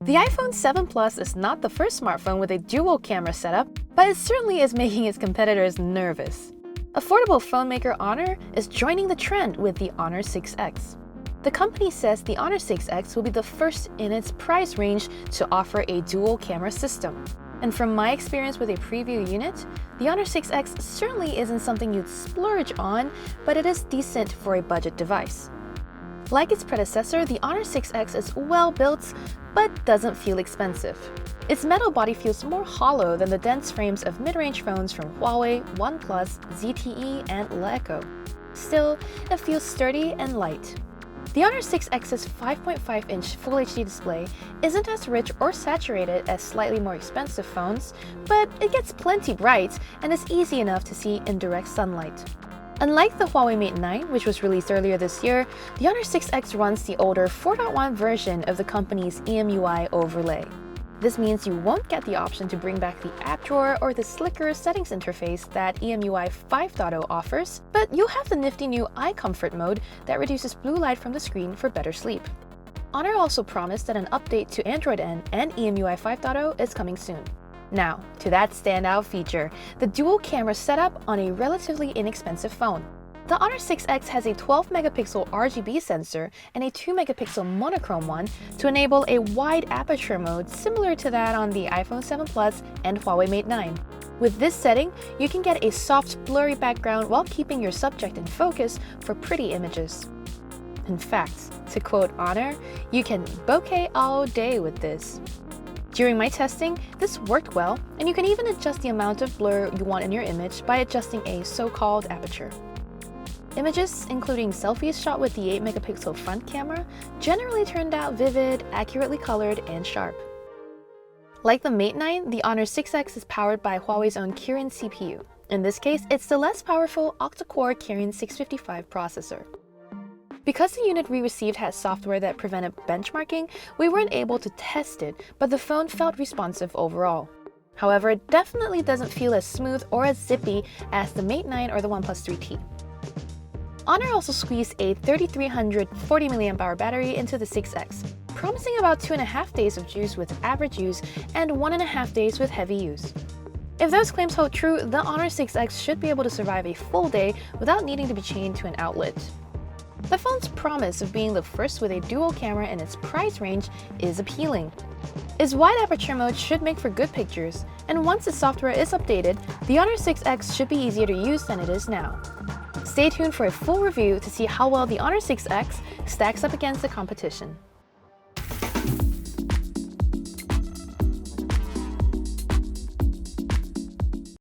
The iPhone 7 Plus is not the first smartphone with a dual camera setup, but it certainly is making its competitors nervous. Affordable phone maker Honor is joining the trend with the Honor 6X. The company says the Honor 6X will be the first in its price range to offer a dual camera system. And from my experience with a preview unit, the Honor 6X certainly isn't something you'd splurge on, but it is decent for a budget device. Like its predecessor, the Honor 6X is well built, but doesn't feel expensive. Its metal body feels more hollow than the dense frames of mid-range phones from Huawei, OnePlus, ZTE, and Leica. Still, it feels sturdy and light. The Honor 6X's 5.5-inch Full HD display isn't as rich or saturated as slightly more expensive phones, but it gets plenty bright and is easy enough to see in direct sunlight. Unlike the Huawei Mate 9, which was released earlier this year, the Honor 6X runs the older 4.1 version of the company's EMUI overlay. This means you won't get the option to bring back the app drawer or the slicker settings interface that EMUI 5.0 offers, but you'll have the nifty new eye comfort mode that reduces blue light from the screen for better sleep. Honor also promised that an update to Android N and EMUI 5.0 is coming soon. Now, to that standout feature, the dual camera setup on a relatively inexpensive phone. The Honor 6X has a 12-megapixel RGB sensor and a 2-megapixel monochrome one to enable a wide aperture mode similar to that on the iPhone 7 Plus and Huawei Mate 9. With this setting, you can get a soft, blurry background while keeping your subject in focus for pretty images. In fact, to quote Honor, you can bokeh all day with this. During my testing, this worked well, and you can even adjust the amount of blur you want in your image by adjusting a so-called aperture. Images, including selfies shot with the 8-megapixel front camera, generally turned out vivid, accurately colored, and sharp. Like the Mate 9, the Honor 6X is powered by Huawei's own Kirin CPU. In this case, it's the less powerful octa-core Kirin 655 processor. Because the unit we received had software that prevented benchmarking, we weren't able to test it, but the phone felt responsive overall. However, it definitely doesn't feel as smooth or as zippy as the Mate 9 or the OnePlus 3T. Honor also squeezed a 3300 40mAh battery into the 6X, promising about 2.5 days of juice with average use and 1.5 days with heavy use. If those claims hold true, the Honor 6X should be able to survive a full day without needing to be chained to an outlet. The phone's promise of being the first with a dual camera in its price range is appealing. Its wide aperture mode should make for good pictures, and once its software is updated, the Honor 6X should be easier to use than it is now. Stay tuned for a full review to see how well the Honor 6X stacks up against the competition.